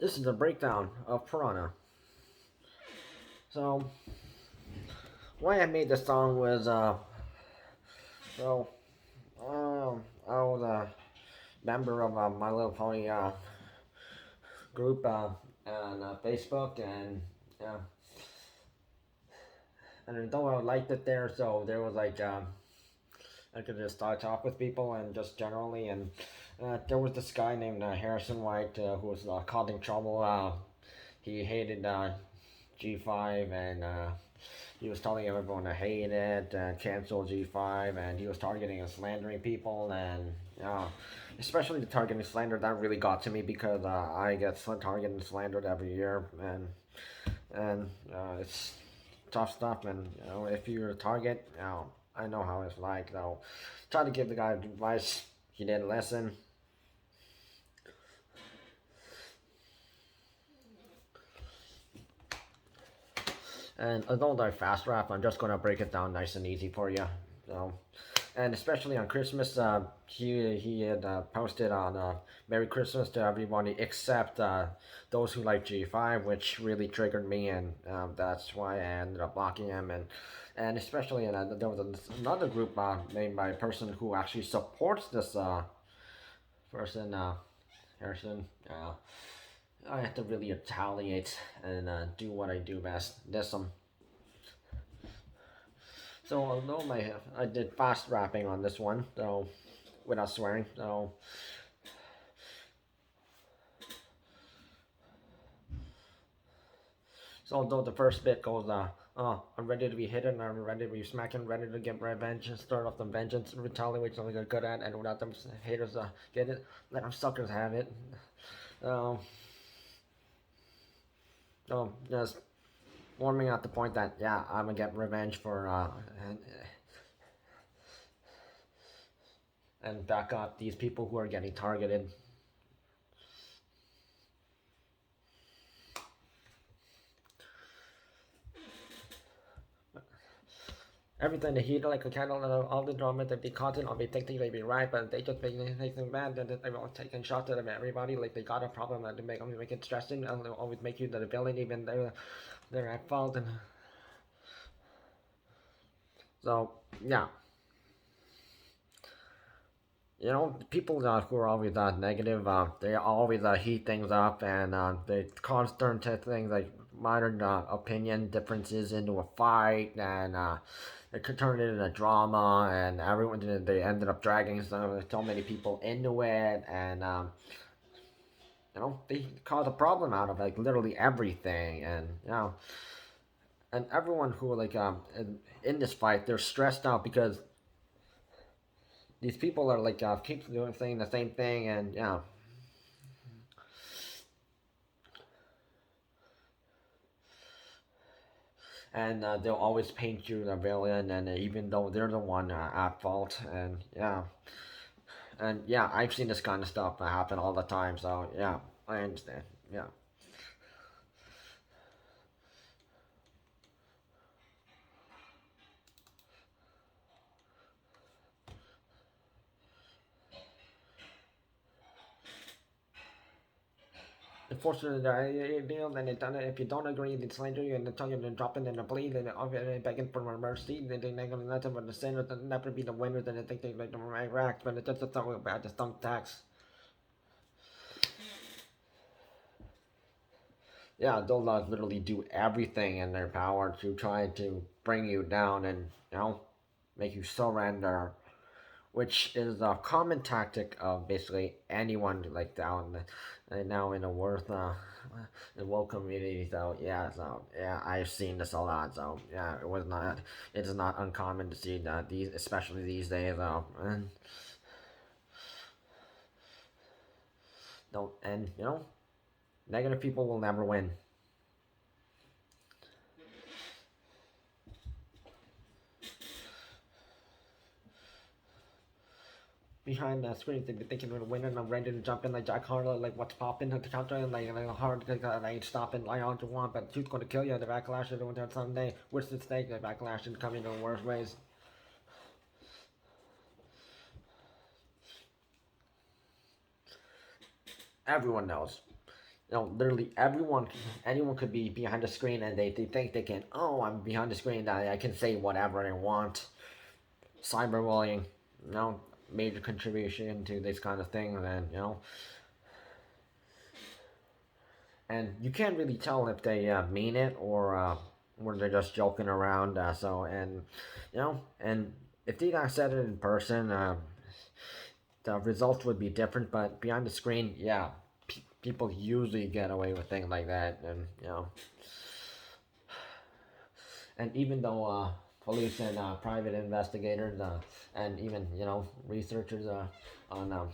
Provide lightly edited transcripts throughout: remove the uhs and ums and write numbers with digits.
This is a breakdown of Piranha. So, why I made this song was, so, I was a member of My Little Pony group on Facebook, uh, and though I liked it there, so there was like, I could just talk with people and just generally, and there was this guy named Harrison White who was causing trouble. He hated G5 and he was telling everyone to hate it and cancel G5, and he was targeting and slandering people, and especially the targeting slander that really got to me because I get targeted and slandered every year, and it's tough stuff. And if you're a target, I know how it's like. Though, tried to give the guy advice, he didn't listen. And although I fast rap, I'm just gonna break it down nice and easy for you. So, and especially on Christmas, he had posted on Merry Christmas to everybody except those who like G5, which really triggered me, and that's why I ended up blocking him. And especially there was another group made by a person who actually supports this person, Harrison. I have to really retaliate and do what I do best, diss him. So although I did fast rapping on this one, so without swearing, so although the first bit goes I'm ready to be hidden, I'm ready to be smacking, ready to get revenge and start off the vengeance, retaliate something I'm good at, and without them haters get it, let them suckers have it. Um, just warming out the point that yeah, I'm gonna get revenge for and back up these people who are getting targeted. Everything they hear like a candle, all the drama that they content on, they think they may be right, but they just make anything bad, and they will taking shots at everybody like they got a problem, and they make it stressing, and they'll always make you the villain, even they're at fault. And so yeah, people who are always negative, they always heat things up, and they cause turn to things like modern opinion differences into a fight, and it could turn it into drama, and everyone they ended up dragging so many people into it, and they cause a problem out of like literally everything, and and everyone who like in this fight, they're stressed out because these people are like keep doing saying the same thing, and and they'll always paint you the villain, and even though they're the one at fault, and yeah, I've seen this kind of stuff happen all the time. So yeah, I understand. Yeah. Unfortunately, then if you don't agree, they slander you and they tell you to drop it in a plea, then they're begging for mercy, then they're gonna let them, but the sinner will never be the winner, then they think they like the right rack, but it's just a talk about the stump tax. Yeah, they'll literally do everything in their power to try to bring you down and, make you surrender, which is a common tactic of basically anyone like down now in the worth the woke community. So yeah, I've seen this a lot. So yeah, it is not uncommon to see that these, especially these days. And don't, and negative people will never win. Behind the screen, they be thinking we're winning and I'm ready to jump in like Jack Harlow, like what's popping at the counter, and like hard, I ain't stopping, like all you want, but the truth's gonna kill you. The backlash is doing that someday. What's the stake? The backlash is coming in the worst ways. Everyone knows. Literally anyone could be behind the screen, and they think they can, oh, I'm behind the screen, that I can say whatever I want. Cyberbullying, major contribution to this kind of thing, and and you can't really tell if they mean it, or they're just joking around. And if they not said it in person, the results would be different. But behind the screen, yeah, people usually get away with things like that, and and even though police and private investigators and even researchers on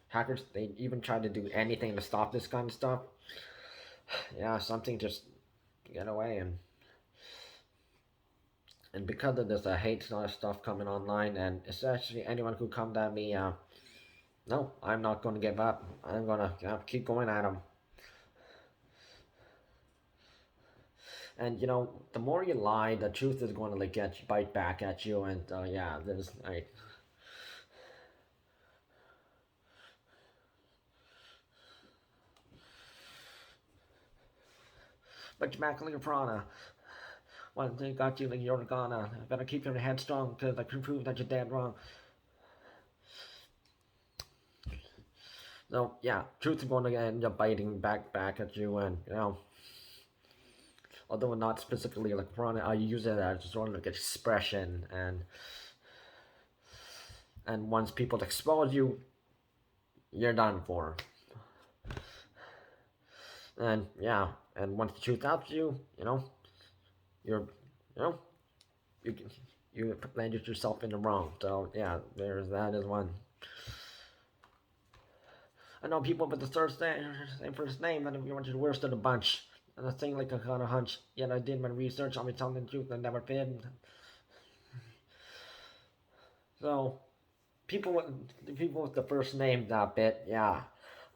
hackers, they even try to do anything to stop this kind of stuff. Yeah, something just get away, and because of this hate stuff coming online, and especially anyone who comes at me, no, I'm not going to give up. I'm going to keep going at them. And the more you lie, the truth is going to bite back at you. And yeah, there's like, but you're back like a piranha. Well, they got you like you're gonna. Better keep your head strong, because I can prove that you're dead wrong. So yeah, truth is going to end up biting back at you, and although not specifically like piranha, I use it as sort of like expression, and once people expose you, you're done for. And yeah, and once the truth helps you, you're, you know, you can, you landed yourself in the wrong. So yeah, there's that as one. I know people with the same first name, and you're the worst of the bunch. And I think like I got a hunch. Yet I did my research on me telling the truth and never been. So people with the first name that bit, yeah.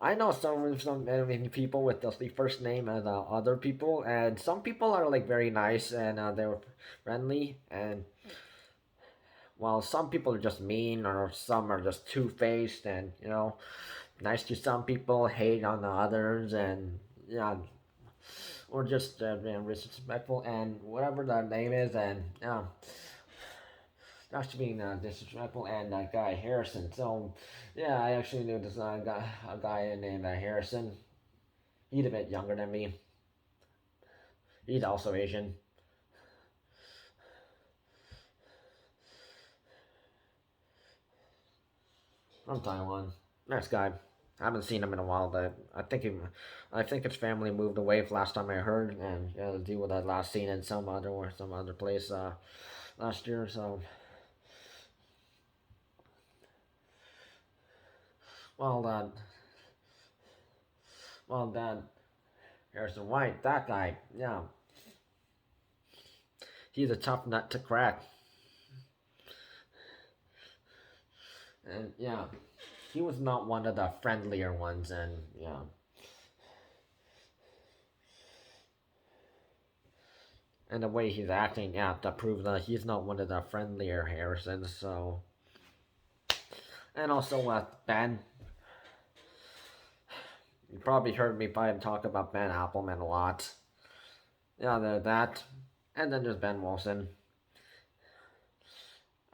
I know some many people with the first name as other people, and some people are like very nice, and they're friendly, and while some people are just mean, or some are just two-faced, and nice to some people, hate on the others, and yeah, or just disrespectful, and whatever their name is, and yeah. Not to being disrespectful, and that guy Harrison. So, yeah, I actually knew this a guy named Harrison. He's a bit younger than me. He's also Asian. From Taiwan. Nice guy. I haven't seen him in a while, but I think his family moved away last time I heard, and to deal with that last scene in some other place last year. So, well, that Harrison White, that guy, yeah, he's a tough nut to crack. And yeah, he was not one of the friendlier ones, and yeah. And the way he's acting, yeah, that proves that he's not one of the friendlier Harrisons, so. And also, Ben. You probably heard me by him talk about Ben Appleman a lot. Yeah, there's that. And then there's Ben Wilson.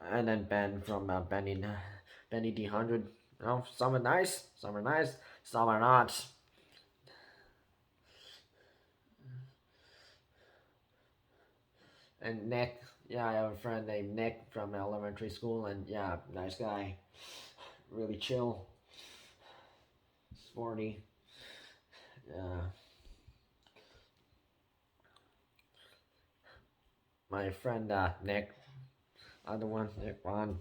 And then Ben from Benny D100. Some are nice, some are nice, some are not. And Nick, yeah, I have a friend named Nick from elementary school, and yeah, nice guy. Really chill. Sporty. Yeah. My friend Nick, other one, Nick Ron,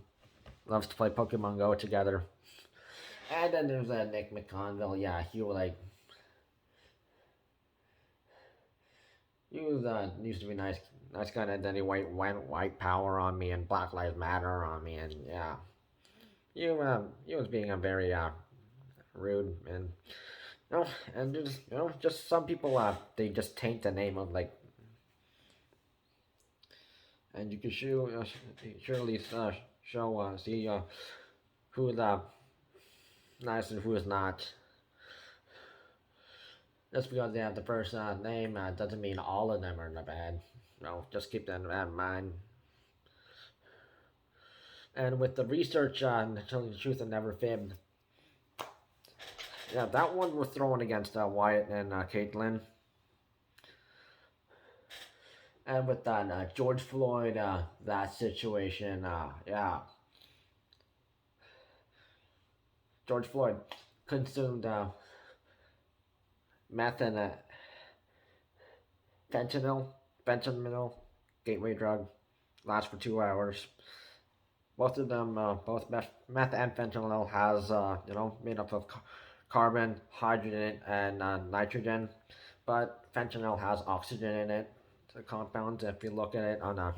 loves to play Pokemon Go together. And then there's Nick McConville. Yeah, he was like, he was used to be nice guy, and then he went white power on me and Black Lives Matter on me, and yeah, he was being a very rude, and and just some people they just taint the name of like, and you can surely show see who is nice and who is not. Just because they have the first name doesn't mean all of them are bad. No, just keep that in mind. And with the research on Telling the Truth and Never Fibbed, yeah, that one was thrown against Wyatt and Caitlyn. And with that George Floyd, that situation, yeah, George Floyd consumed meth and fentanyl, gateway drug, lasts for 2 hours. Both of them, both meth and fentanyl has, made up of carbon, hydrogen, and nitrogen. But fentanyl has oxygen in it. The compounds, if you look at it on a,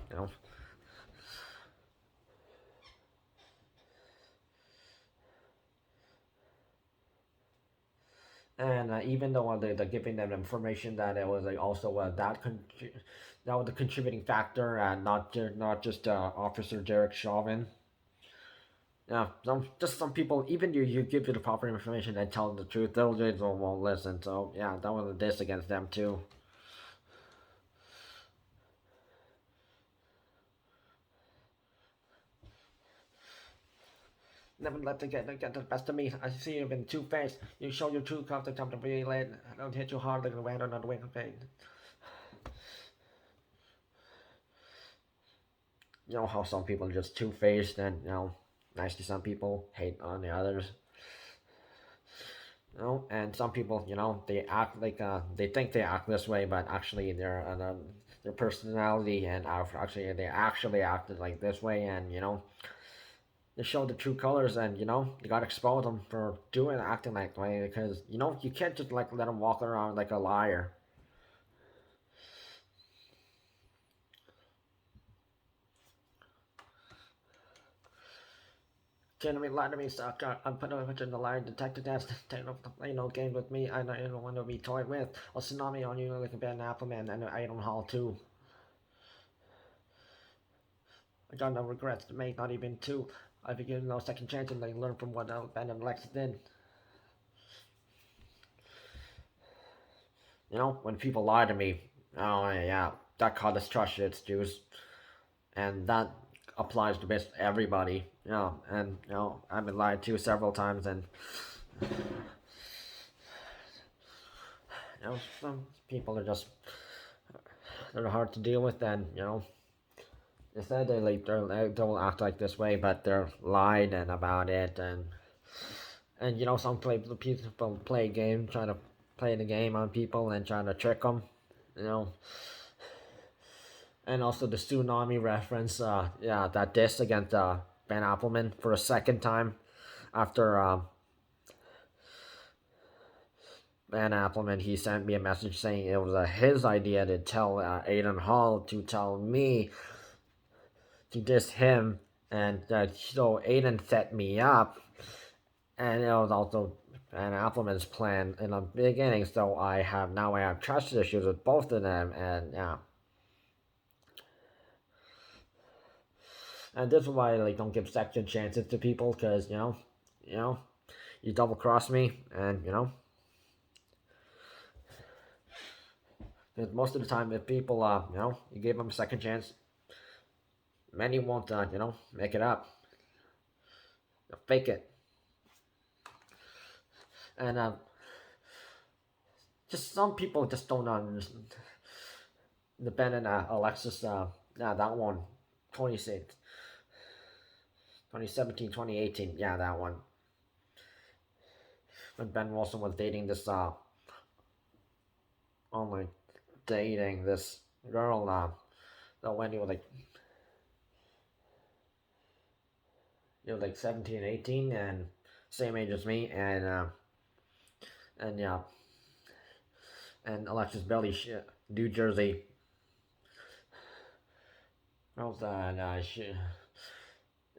and even though they're giving them information that it was like also that was the contributing factor, and not just Officer Derek Chauvin. Yeah, some people, even you give you the proper information and tell them the truth, they won't listen. So yeah, that was a diss against them too. Never let them get the best of me. I see you've been two-faced. You show your true colors, time to be late. I don't hit you hard like a man on the wing of pain. You know how some people are just two-faced and, nice to some people, hate on the others. And some people, they act like they think they act this way, but actually their personality and actually they actually acted like this way, and they show the true colors, and you gotta expose them for acting like that way, because you can't just like let them walk around like a liar. Can't lie to me, sucker. I'm putting a in the lie detector test. Take no play no games with me. I know you don't want to be toyed with. I'll tsunami on you like a bad Appleman, and I don't haul too. I got no regrets to make, not even two. I've been given no second chance, and they learn from what Ben and Alexis did. When people lie to me, oh yeah, that causes trust its juice, and that applies to basically everybody. And I've been lied to several times, and some people are just they're hard to deal with, and they said they don't act like this way, but they're lied and about it, and some people play a game, trying to play the game on people and trying to trick them, you know. And also the tsunami reference, yeah, that diss against Ben Appleman for a second time after Ben Appleman, he sent me a message saying it was his idea to tell Aiden Hall to tell me to diss him, and so Aiden set me up, and it was also Ben Appleman's plan in the beginning. So I have trust issues with both of them, and yeah. And this is why I don't give second chances to people, because you double cross me, and because most of the time if people you give them a second chance, many won't make it up. They'll fake it, and just some people just don't understand. The Ben and Alexis, yeah, that one, 26, 2017, 2018, yeah, that one. When Ben Wilson was dating this only dating this girl that when he was like 17, 18, and same age as me, and yeah, and Alexis Billie, New Jersey. I was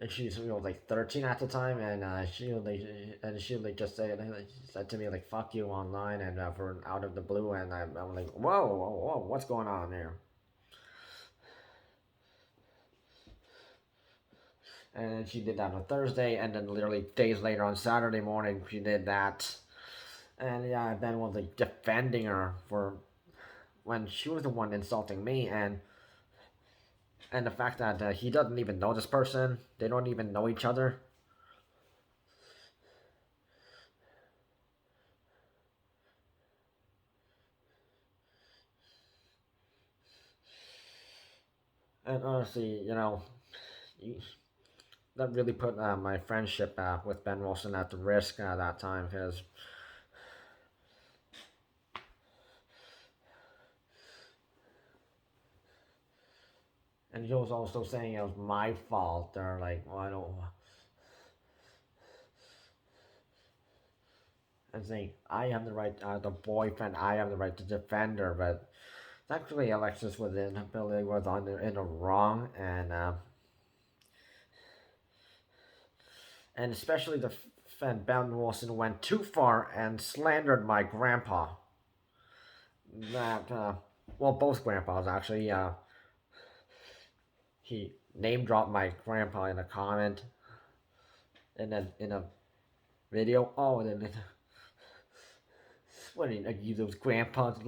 and she's like 13 at the time, and she just said to me like "fuck you" online, and for out of the blue, and I'm like whoa, what's going on there? And then she did that on Thursday, and then literally days later on Saturday morning she did that, And yeah, Ben was like defending her for when she was the one insulting me, and the fact that he doesn't even know this person, they don't even know each other. And honestly, that really put my friendship with Ben Wilson at the risk that time, because and he was also saying it was my fault. They're like, well, I don't. And saying I have the right, the boyfriend, I have the right to defend her, but actually Alexis was Billie was in the wrong, and especially the Ben Wilson went too far and slandered my grandpa. That well, both grandpas actually. He name dropped my grandpa in a comment, and then in a video. Oh, and then what did I use those grandpas?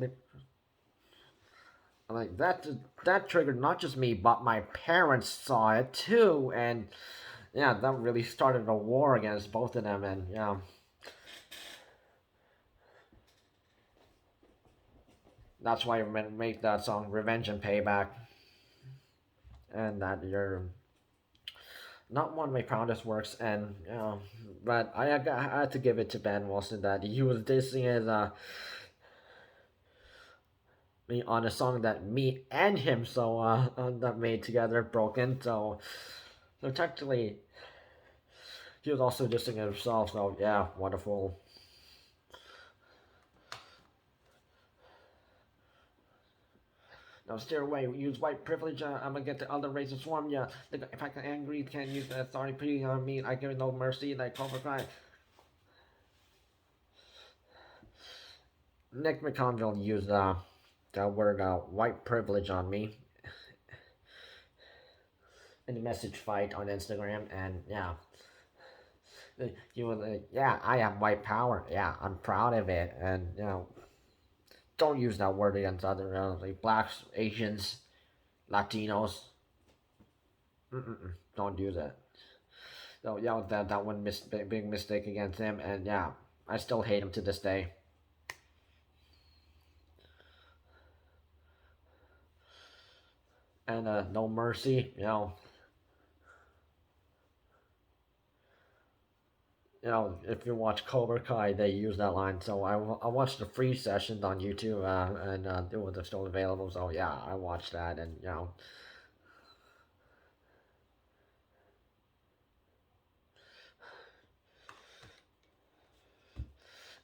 I'm like that triggered not just me, but my parents saw it too, and yeah, that really started a war against both of them, and yeah. That's why I make that song "Revenge and Payback," and that you're not one of my proudest works, and but I had to give it to Ben Wilson that he was dissing his me on a song that me and him that made together broken. So technically he was also dissing himself. So yeah, wonderful. Now steer away. Use white privilege. I'm gonna get the other races swarm. Yeah, if I get angry, can't use the authority on me. I give no mercy. Like Cobra. Nick McConville used the word white privilege on me in the message fight on Instagram, and yeah, he was like, yeah, I have white power. Yeah, I'm proud of it, and don't use that word against other like blacks, Asians, Latinos. Don't use it. So yeah, that one big mistake against him, and yeah, I still hate him to this day. And no mercy, if you watch Cobra Kai, they use that line. So I watched the free sessions on YouTube, and it was still available. So yeah, I watched that, and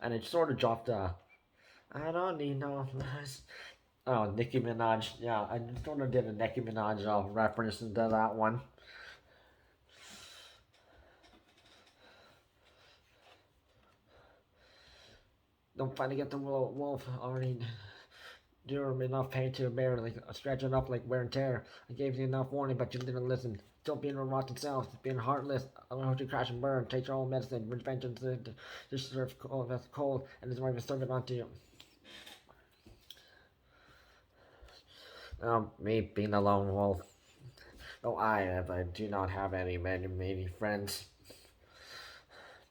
and it sort of dropped. I don't need no. Oh, Nicki Minaj. Yeah, I sort of did a Nicki Minaj reference into that one. Don't finally get the wolf already. You're enough pain to bear, like stretch enough like wear and tear. I gave you enough warning, but you didn't listen. Still being a rotten self, being heartless. I don't know how to crash and burn. Take your own medicine. Vengeance to serve cold, that's cold, and it's right to serve it onto you. Me being a lone wolf. Oh, I do not have many friends.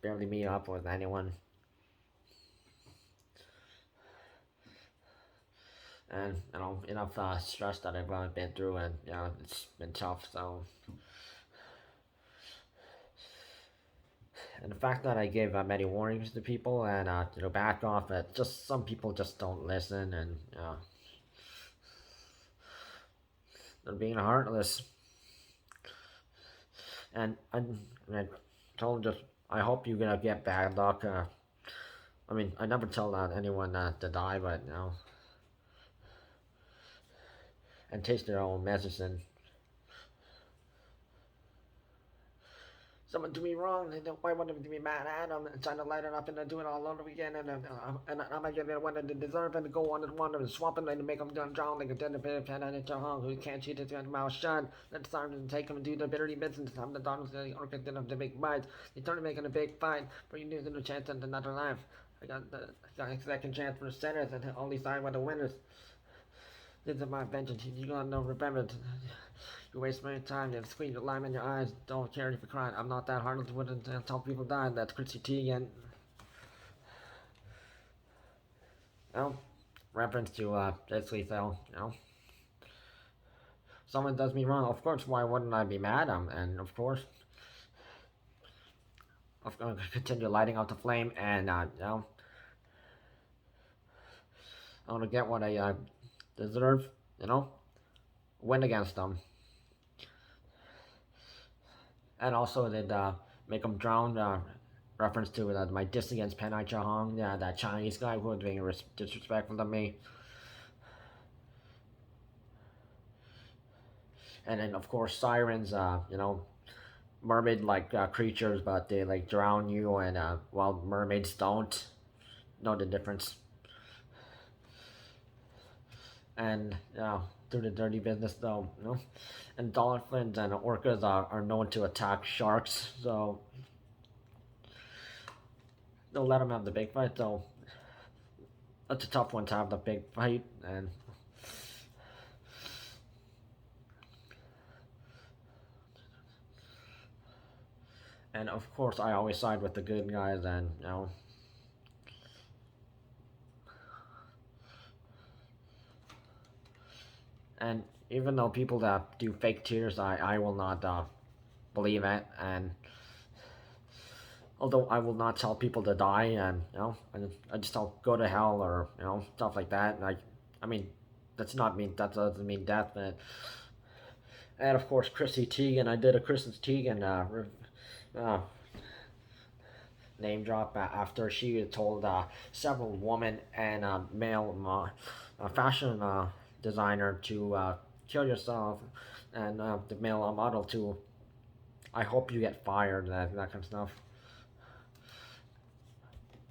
Barely meet up with anyone. And enough stress that I've been through, and it's been tough. So, and the fact that I gave many warnings to people and back off, it just some people just don't listen, and they're being heartless. And I told them, just I hope you're gonna get bad luck. I mean, I never tell anyone to die, but and taste their own medicine. Someone do me wrong, they don't, why want them to be mad at them and trying to light it up and do it all over again, and I'm gonna get one that they deserve and go on and one and swamp them and make them drown like a dead Pennai and Chahong who can't cheat his mouth shut. Let's start to take them and do the bittery business. I'm the daughters of the orchid of the big bite. They started making a big fight, but you lose a chance at another life. I got a second chance for the sinners, and only side with the winners. This is my vengeance. You got no remembrance. You waste my time. You have squeeze your lime in your eyes. Don't care if you cry. I'm not that hard to wouldn't tell people die. That's Chrissy Tiegen. Reference to basically so, someone does me wrong. Of course, why wouldn't I be mad? And of course, I'm going to continue lighting up the flame, and I'm going to get what I deserve. Win against them, and also did make them drown. Reference to my diss against Pennai Chahong, that Chinese guy who was being disrespectful to me. And then of course sirens, mermaid like creatures, but they like drown you, and while mermaids don't. Know the difference. And do the dirty business though, And dolphins and orcas are known to attack sharks, so don't let them have the big fight though. That's a tough one to have the big fight, and of course I always side with the good guys, and and even though people that do fake tears, I will not believe it, and although I will not tell people to die, and I just don't go to hell, or stuff like that. I mean, that doesn't mean death, but and of course Chrissy Teigen, I did a Chrissy Teigen name drop after she told several women and male fashion designer to kill yourself, and the male model to, I hope you get fired, that kind of stuff.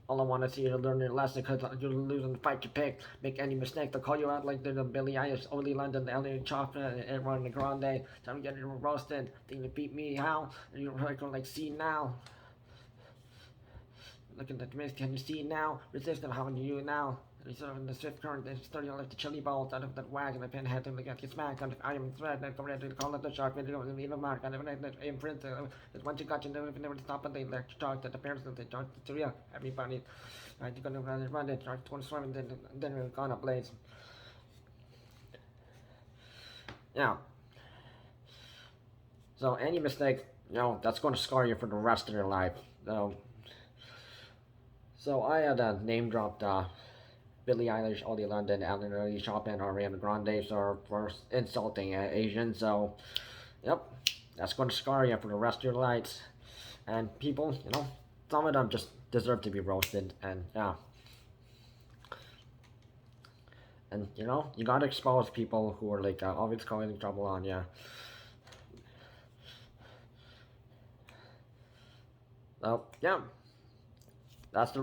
All I want to see you learn your lesson, because you're losing the fight you pick. Make any mistake, they'll call you out like they're the Billie Eilish, only London, the LA Choppa, and run the Grande. Time to get you roasted. Think you beat me, how? And you're like, see now. Look at the mist, can you see now? Resistant, how do you now? He's in the swift current, they're starting like the chili balls out of that wagon, the pinhead, and they get you smacked, and I am thread, and come ready to call it the shark, and leave a mark, and imprint, because once you got you never stop, and they let you talk to the parents, and they talk to Syria, everybody, right, you're gonna run it, try to swim, and then we're gonna blaze. Yeah. So any mistake, that's gonna scar you for the rest of your life. So I had name dropped Billie Eilish, Oli London, Ariana, Choppa, and Ariana Grande for insulting Asians. So, yep, that's going to scar you for the rest of your lives. And people, some of them just deserve to be roasted. And yeah, and you gotta expose people who are like always causing trouble on you. So yeah, that's the